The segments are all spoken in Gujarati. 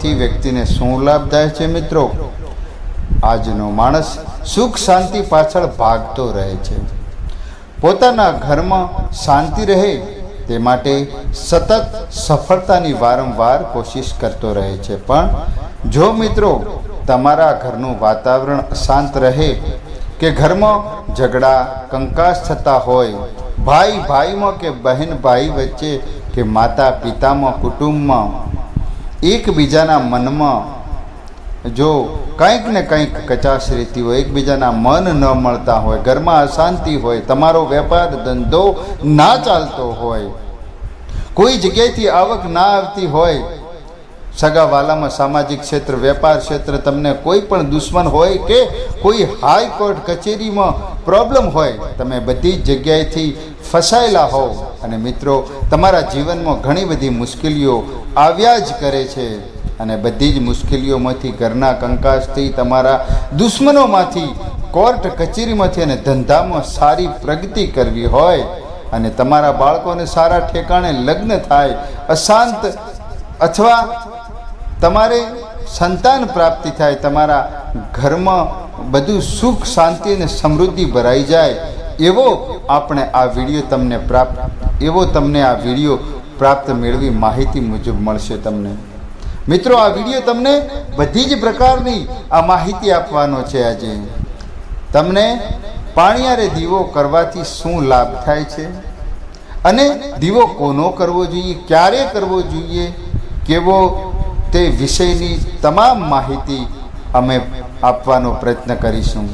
કરવાથી વ્યક્તિને શું લાભ થાય છે મિત્રો? આજનો માણસ સુખ શાંતિ પાછળ ભાગતો રહે છે. પોતાના ઘરમાં શાંતિ રહે તે માટે સતત સફળતાની વારંવાર કોશિશ કરતો રહે છે. પણ જો મિત્રો તમારા ઘરનું વાતાવરણ અશાંત રહે કે ઘરમાં ઝઘડા કંકાસ થતા હોય, ભાઈ ભાઈમાં કે બહેન ભાઈ વચ્ચે કે માતા પિતામાં કુટુંબમાં એકબીજાના મનમાં જો કંઈક ને કંઈક કચાશ રહેતી હોય, એકબીજાના મન ન મળતા હોય, ઘરમાં અશાંતિ હોય, તમારો વેપાર ધંધો ના ચાલતો હોય, કોઈ જગ્યાએથી આવક ના આવતી હોય, સગાવાલામાં સામાજિક ક્ષેત્ર વેપાર ક્ષેત્ર તમને કોઈ પણ દુશ્મન હોય કે કોઈ હાઈકોર્ટ કચેરીમાં પ્રોબ્લેમ હોય, તમે બધી જ જગ્યાએથી ફસાયેલા હોવ અને મિત્રો તમારા જીવનમાં ઘણી બધી મુશ્કેલીઓ આવ્યા જ કરે છે અને બધી જ મુશ્કેલીઓમાંથી, ઘરના કંકાસથી, તમારા દુશ્મનોમાંથી, કોર્ટ કચેરીમાંથી અને ધંધામાં સારી પ્રગતિ કરવી હોય અને તમારા બાળકોને સારા ઠેકાણે લગ્ન થાય, અશાંત અથવા તમારે સંતાન પ્રાપ્તિ થાય, તમારા ઘરમાં બધું સુખ શાંતિ અને સમૃદ્ધિ ભરાઈ જાય, એવો આપણે આ વિડીયો તમને આ વિડીયો પ્રાપ્ત મેળવી માહિતી મુજબ મળશે તમને. મિત્રો આ વિડીયો તમને બધી જ પ્રકારની આ માહિતી આપવાનો છે. આજે તમને પાણિયારે દીવો કરવાથી શું લાભ થાય છે અને દીવો કોનો કરવો જોઈએ, ક્યારે કરવો જોઈએ, કેવો તે વિષયની તમામ માહિતી અમે આપવાનો પ્રયત્ન કરીશું.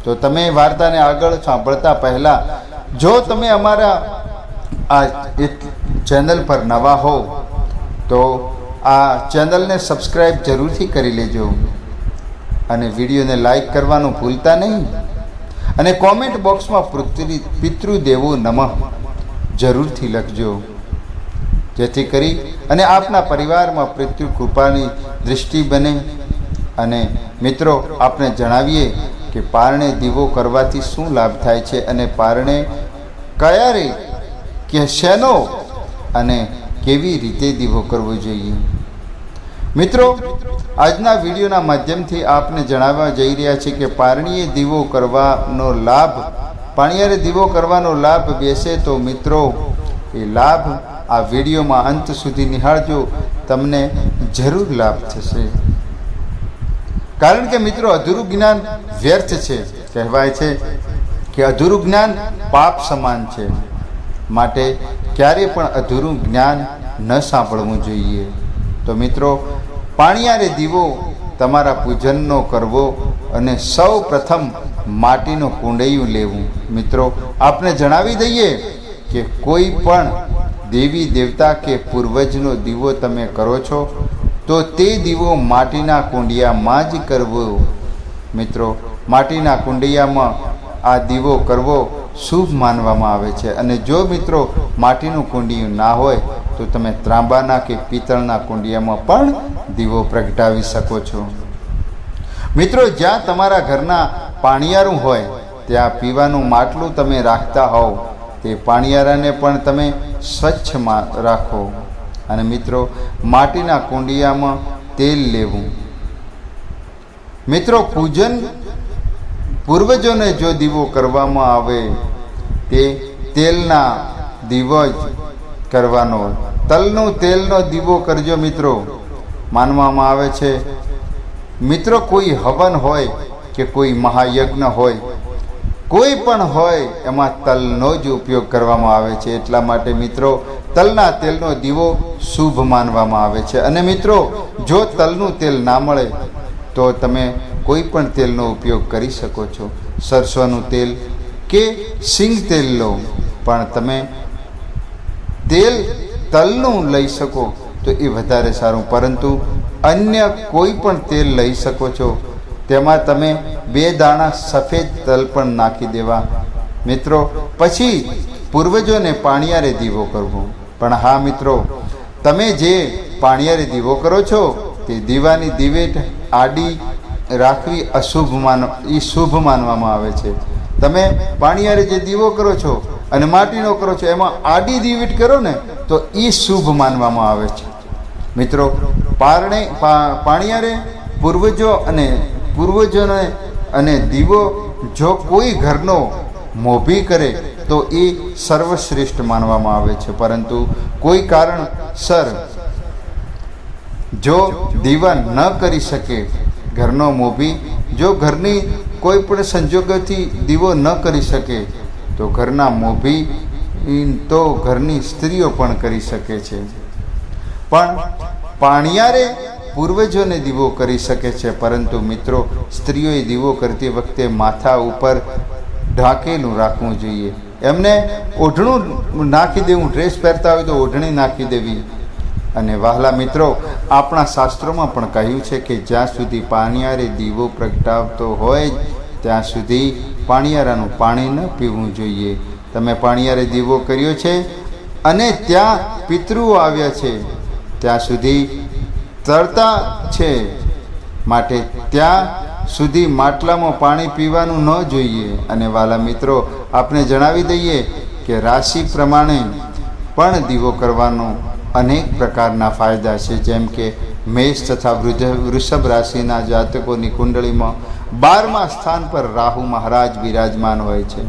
તો તમે વાર્તાને આગળ સાંભળતા પહેલાં જો તમે અમારા આ ચેનલ પર નવા હો તો આ ચેનલને સબસ્ક્રાઈબ જરૂરથી કરી લેજો અને વિડીયોને લાઈક કરવાનું ભૂલતા નહીં અને કોમેન્ટ બોક્સમાં પિતૃદેવો નમઃ જરૂરથી લખજો, જેથી કરી અને આપના પરિવારમાં પિતૃ કૃપાની દૃષ્ટિ બને. અને મિત્રો આપણે જણાવીએ કે પારણે દીવો કરવાથી શું લાભ થાય છે અને પારણે ક્યારે કે શેનો અને કેવી રીતે દીવો કરવો જોઈએ. મિત્રો આજના વિડીયોના માધ્યમથી આપને જણાવવા જઈ રહ્યા છે કે પારણીએ દીવો કરવાનો લાભ, પાણિયારે દીવો કરવાનો લાભ બેસે તો મિત્રો એ લાભ આ વિડીયોમાં અંત સુધી નિહાળજો, તમને જરૂર લાભ થશે. કારણ કે મિત્રો અધૂરું જ્ઞાન વ્યર્થ છે. કહેવાય છે કે અધૂરું જ્ઞાન પાપ સમાન છે, માટે ક્યારે પણ અધૂરું જ્ઞાન ન સાંભળવું જોઈએ. તો મિત્રો પાણિયારે દીવો તમારા પૂજનનો કરવો અને સૌ પ્રથમ માટીનું કુંડૈયું લેવું. મિત્રો આપને જણાવી દઈએ કે કોઈ પણ દેવી દેવતા કે પૂર્વજનો દીવો તમે કરો છો તો તે દીવો માટીના કુંડિયામાં જ કરવો. મિત્રો માટીના કુંડિયામાં આ દીવો કરવો શુભ માનવામાં આવે છે. અને જો મિત્રો માટીનું કુંડિયું ના હોય તો તમે ત્રાંબાના કે પિત્તળના કુંડિયામાં પણ દીવો પ્રગટાવી શકો છો. મિત્રો જ્યાં તમારા ઘરના પાણિયારું હોય ત્યાં પીવાનું માટલું તમે રાખતા હોવ તે પાણિયારાને પણ તમે સ્વચ્છમાં રાખો. અને મિત્રો માટીના કુંડિયામાં તેલ લેવું. મિત્રો પૂર્વજોને જો દીવો કરવામાં આવે તે તેલના દીવો જ કરવાનો, તેલનો દીવો કરજો. મિત્રો માનવામાં આવે છે મિત્રો કોઈ હવન હોય કે કોઈ મહાયજ્ઞ હોય, કોઈ પણ હોય એમાં તલનો જ ઉપયોગ કરવામાં આવે છે. એટલા માટે મિત્રો તલના તેલનો દીવો શુભ માનવામાં આવે છે. અને મિત્રો જો તલનું તેલ ના મળે તો તમે કોઈ પણ તેલનો ઉપયોગ કરી શકો છો. સરસોનું તેલ કે સિંગ તેલ લો, પણ તમે તલનું લઈ શકો તો એ વધારે સારું. પરંતુ અન્ય કોઈ પણ તેલ લઈ શકો છો, તેમાં તમે 2 દાણા સફેદ તલ પણ નાખી દેવા. મિત્રો પછી પૂર્વજોને પાણિયારે દીવો કરવો. પણ હા મિત્રો, તમે જે પાણિયારે દીવો કરો છો તે દીવાની દિવેટ આડી રાખવી શુભ માનવામાં આવે છે. તમે પાણિયારે જે દીવો કરો છો અને માટીનો કરો છો એમાં આડી દિવેટ કરો ને તો એ શુભ માનવામાં આવે છે. મિત્રો પાણિયારે પૂર્વજોને અને દીવો જો કોઈ ઘરનો મોભી કરે તો એ સર્વશ્રેષ્ઠ માનવામાં આવે છે, પરંતુ કોઈ કારણસર જો દીવા ન કરી શકે ઘરનો મોભી, જો ઘરની કોઈ પણ સંજોગોથી દીવો ન કરી શકે તો ઘરના મોભી તો ઘરની સ્ત્રીઓ પણ કરી શકે છે. પણ પાણિયારે પૂર્વજોને દીવો કરી શકે છે, પરંતુ મિત્રો સ્ત્રીઓએ દીવો કરતી વખતે માથા ઉપર ઢાંકેલું રાખવું જોઈએ. એમને ઓઢણું નાખી દેવું, ડ્રેસ પહેરતા હોય તો ઓઢણી નાખી દેવી. અને વહાલા મિત્રો, આપણા શાસ્ત્રોમાં પણ કહ્યું છે કે જ્યાં સુધી પાણિયારે દીવો પ્રગટાવતો હોય ત્યાં સુધી પાણિયારાનું પાણી ન પીવું જોઈએ. તમે પાણિયારે દીવો કર્યો છે અને ત્યાં પિતૃઓ આવ્યા છે ત્યાં સુધી તરતા છે, માટે ત્યાં સુધી માટલામાં પાણી પીવાનું ન જોઈએ. અને વાલા મિત્રો, આપણે જણાવી દઈએ કે રાશિ પ્રમાણે પણ દીવો કરવાનો અનેક પ્રકારના ફાયદા છે. જેમ કે મેષ તથા વૃષભ રાશિના જાતકોની કુંડળીમાં 12મા સ્થાન પર રાહુ મહારાજ બિરાજમાન હોય છે,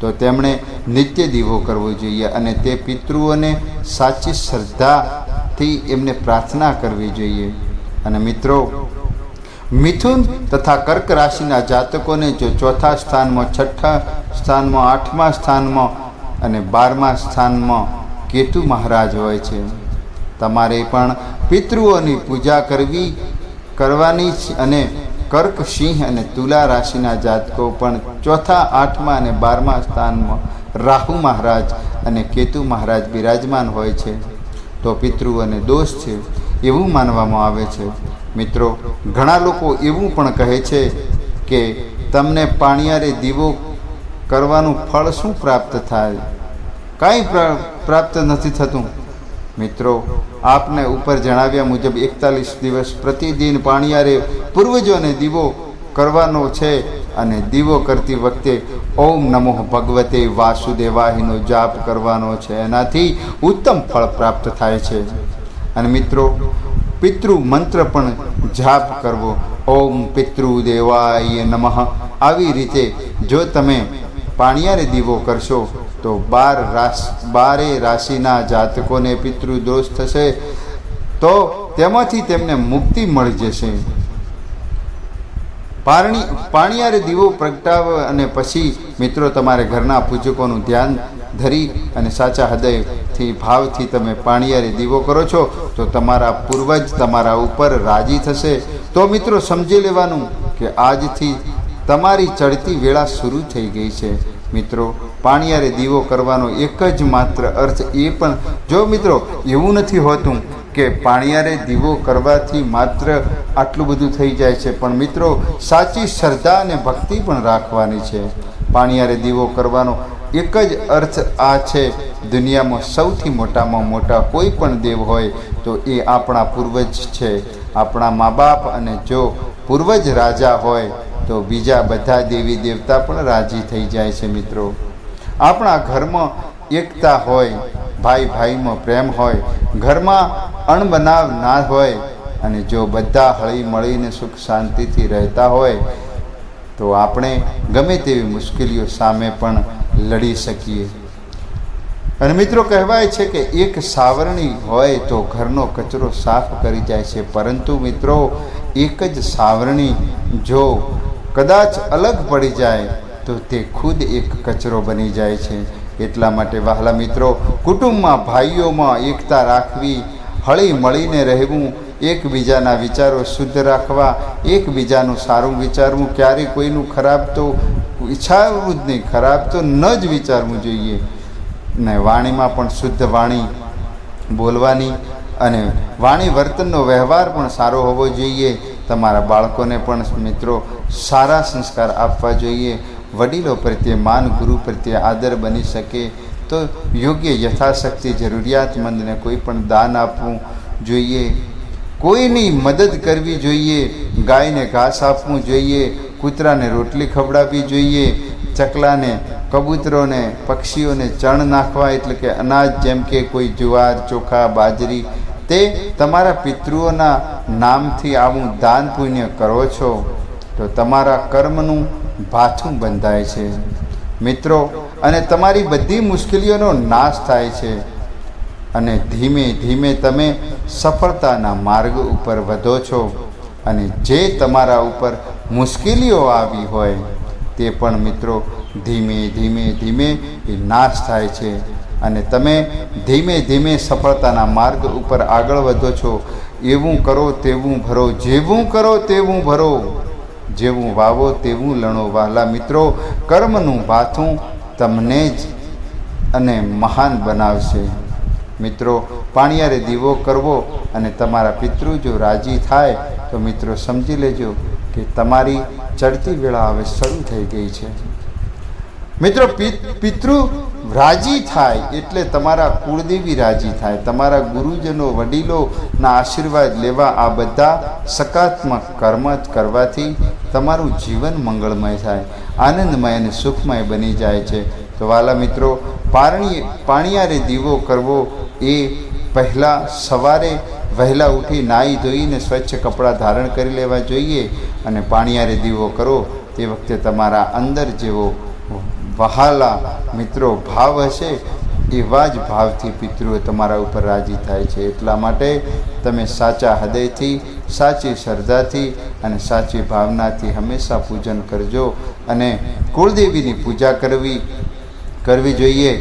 તો તેમણે નિત્ય દીવો કરવો જોઈએ અને તે પિતૃઓને સાચી શ્રદ્ધાથી એમને પ્રાર્થના કરવી જોઈએ. અને મિત્રો, મિથુન તથા કર્ક રાશિના જાતકોને જો 4થા સ્થાનમાં, 6થા સ્થાનમાં, 8મા સ્થાનમાં અને 12મા સ્થાનમાં કેતુ મહારાજ હોય છે, તમારે પણ પિતૃઓની પૂજા કરવાની. અને કર્ક, સિંહ અને તુલા રાશિના જાતકો પણ 4થા, 8મા અને 12મા સ્થાનમાં રાહુ મહારાજ અને કેતુ મહારાજ બિરાજમાન હોય છે, તો પિતૃઓને દોષ છે એવું માનવામાં આવે છે. મિત્રો, ઘણા લોકો એવું પણ કહે છે કે તમને પાણિયારે દીવો કરવાનું ફળ શું પ્રાપ્ત થાય? કાંઈ પ્રાપ્ત નથી થતું. મિત્રો, આપને ઉપર જણાવ્યા મુજબ 41 દિવસ પ્રતિદિન પાણિયારે પૂર્વજોને દીવો કરવાનો છે અને દીવો કરતી વખતે ઓમ નમો ભગવતે વાસુદેવાયનો જાપ કરવાનો છે. એનાથી ઉત્તમ ફળ પ્રાપ્ત થાય છે. અને મિત્રો, પિતૃ મંત્ર પણ જાપ કરવો, ઓમ પિતૃદેવાય નમઃ. આવી રીતે જો તમે પાણિયારે દીવો કરશો તો 12 રાશિના જાતકોને પિતૃ દોષ થશે તો તેમાંથી તેમને મુક્તિ મળી જશે. પાણિયારે દીવો પ્રગટાવ અને પછી મિત્રો તમારે ઘરના પૂજકોનું ધ્યાન ધરી અને સાચા હૃદયથી ભાવથી તમે પાણિયારે દીવો કરો છો તો તમારા પૂર્વજ તમારા ઉપર રાજી થશે. તો મિત્રો સમજી લેવાનું કે આજથી તમારી ચડતી વેળા શરૂ થઈ ગઈ છે. મિત્રો, પાણિયારે દીવો કરવાનો એક જ માત્ર અર્થ એ પણ, જો મિત્રો એવું નથી હોતું કે પાણિયારે દીવો કરવાથી માત્ર આટલું બધું થઈ જાય છે, પણ મિત્રો સાચી શ્રદ્ધા અને ભક્તિ પણ રાખવાની છે. પાણિયારે દીવો કરવાનો એક જ અર્થ આ છે, દુનિયામાં સૌથી મોટામાં મોટા કોઈ પણ દેવ હોય તો એ આપણા પૂર્વજ છે, આપણા મા બાપ. અને જો પૂર્વજ રાજા હોય તો બીજા બધા દેવી દેવતા પણ રાજી થઈ જાય છે. મિત્રો, આપણા ઘરમાં એકતા હોય, ભાઈ ભાઈમાં પ્રેમ હોય, ઘરમાં અણબનાવ ના હોય અને જો બધા હળી મળીને સુખ શાંતિથી રહેતા હોય તો આપણે ગમે તેવી મુશ્કેલીઓ સામે પણ લડી શકીએ. અને મિત્રો, કહેવાય છે કે એક સાવરણી હોય તો ઘરનો કચરો સાફ કરી જાય છે, પરંતુ મિત્રો એક જ સાવરણી જો કદાચ અલગ પડી જાય તો તે ખુદ એક કચરો બની જાય છે. એટલા માટે વહાલા મિત્રો, કુટુંબમાં, ભાઈઓમાં એકતા રાખવી, હળી મળીને રહેવું, એકબીજાના વિચારો શુદ્ધ રાખવા, એકબીજાનું સારું વિચારવું, ક્યારેય કોઈનું ખરાબ તો ઈચ્છાવું જ નહીં, ખરાબ તો ન જ વિચારવું જોઈએ. ને વાણીમાં પણ શુદ્ધ વાણી બોલવાની અને વાણી વર્તનનો વ્યવહાર પણ સારો હોવો જોઈએ. તમારા બાળકોને પણ મિત્રો સારા સંસ્કાર આપવા જોઈએ. વડીલો પ્રત્યે માન, ગુરુ પ્રત્યે આદર બની શકે તો યોગ્ય યથાશક્તિ જરૂરિયાતમંદને કોઈ પણ દાન આપવું જોઈએ, કોઈની મદદ કરવી જોઈએ, ગાયને ઘાસ આપવું જોઈએ, કૂતરાને રોટલી ખવડાવવી જોઈએ, ચકલાને, કબૂતરોને, પક્ષીઓને ચણ નાખવા એટલે કે અનાજ, જેમ કે કોઈ જુવાર, ચોખા, બાજરી તે તમારા પિતૃઓના નામથી આવું દાન પુણ્ય કરો છો તો તમારા કર્મનું ભાથું બંધાય છે મિત્રો, અને તમારી બધી મુશ્કેલીઓનો નાશ થાય છે અને ધીમે ધીમે તમે સફળતાના માર્ગ ઉપર વધો છો અને જે તમારા ઉપર મુશ્કેલીઓ આવી હોય તે પણ મિત્રો ધીમે ધીમે ધીમે એ નાશ થાય છે અને તમે ધીમે ધીમે સફળતાના માર્ગ ઉપર આગળ વધો છો. એવું કરો તેવું ભરો, જેવું કરો તેવું ભરો, જેવું વાવો તેવું લણો. વહાલા મિત્રો, કર્મનું ભાથું તમને જ અને મહાન બનાવશે. મિત્રો, પાણિયારે દીવો કરવો અને તમારા પિતૃ જો રાજી થાય તો મિત્રો સમજી લેજો કે તમારી ચડતી વેળા હવે શરૂ થઈ ગઈ છે. મિત્રો, પિતૃ રાજી થાય એટલે તમારા કુળદેવી રાજી થાય, તમારા ગુરુજનો વડીલોના આશીર્વાદ લેવા. આ બધા સકારાત્મક કર્મ કરવાથી તમારું જીવન મંગળમય થાય, આનંદમય અને સુખમય બની જાય છે. તો વાલા મિત્રો, પાણિયારે દીવો કરવો એ પહેલાં સવારે વહેલા ઉઠી નાહી ધોઈને સ્વચ્છ કપડાં ધારણ કરી લેવા જોઈએ અને પાણિયારે દીવો કરો તે વખતે તમારા અંદર જેવો વહાલા મિત્રો ભાવ હશે એવા જ ભાવથી પિતૃઓ તમારા ઉપર રાજી થાય છે. એટલા માટે તમે સાચા હૃદયથી, સાચી શ્રદ્ધાથી અને સાચી ભાવનાથી હંમેશા પૂજન કરજો અને કુળદેવીની પૂજા કરવી જોઈએ.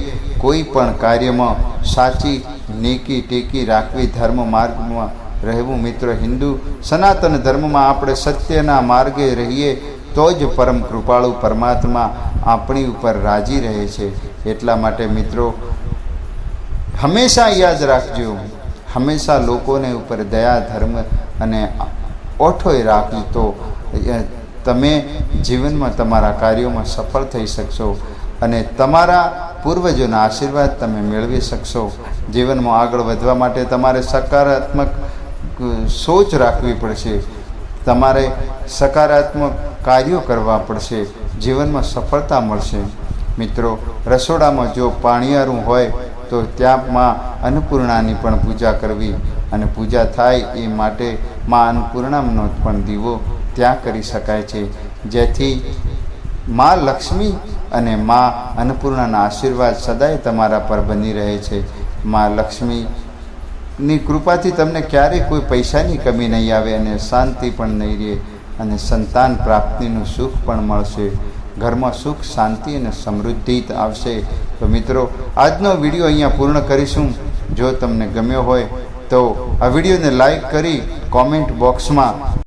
કોઈ પણ કાર્યમાં સાચી નેકી ટેકી રાખવી, ધર્મ માર્ગમાં રહેવું. મિત્રો, હિન્દુ સનાતન ધર્મમાં આપણે સત્યના માર્ગે રહીએ તો જ પરમ કૃપાળુ પરમાત્મા આપણી ઉપર રાજી રહે છે. એટલા માટે મિત્રો હંમેશા યાદ રાખજો, હંમેશા લોકોને ઉપર દયા, ધર્મ અને ઓઠોય રાખજો તો તમે જીવનમાં તમારા કાર્યોમાં સફળ થઈ શકશો અને તમારા પૂર્વજોના આશીર્વાદ તમે મેળવી શકશો. જીવનમાં આગળ વધવા માટે તમારે સકારાત્મક સોચ રાખવી પડશે, તમારે સકારાત્મક કાર્યો કરવા પડશે, જીવનમાં સફળતા મળશે. મિત્રો, રસોડામાં જો પાણિયારું હોય તો ત્યાં માં અન્નપૂર્ણાની પણ પૂજા કરવી અને પૂજા થાય એ માટે માં અન્નપૂર્ણાનો પણ દીવો ત્યાં કરી શકાય છે, જેથી માં લક્ષ્મી અને માં અન્નપૂર્ણાના આશીર્વાદ સદાય તમારા પર બની રહે છે. માં લક્ષ્મીની કૃપાથી તમને ક્યારેય કોઈ પૈસાની કમી નહીં આવે અને શાંતિ પણ નહીં રહે અને સંતાન પ્રાપ્તિનું સુખ પણ મળશે. ઘરમાં સુખ, શાંતિ અને સમૃદ્ધિ આવશે. તો મિત્રો, આજનો વિડીયો અહીંયા પૂર્ણ કરીશું. જો તમને ગમ્યો હોય તો આ વિડીયોને લાઈક કરી કોમેન્ટ બોક્સમાં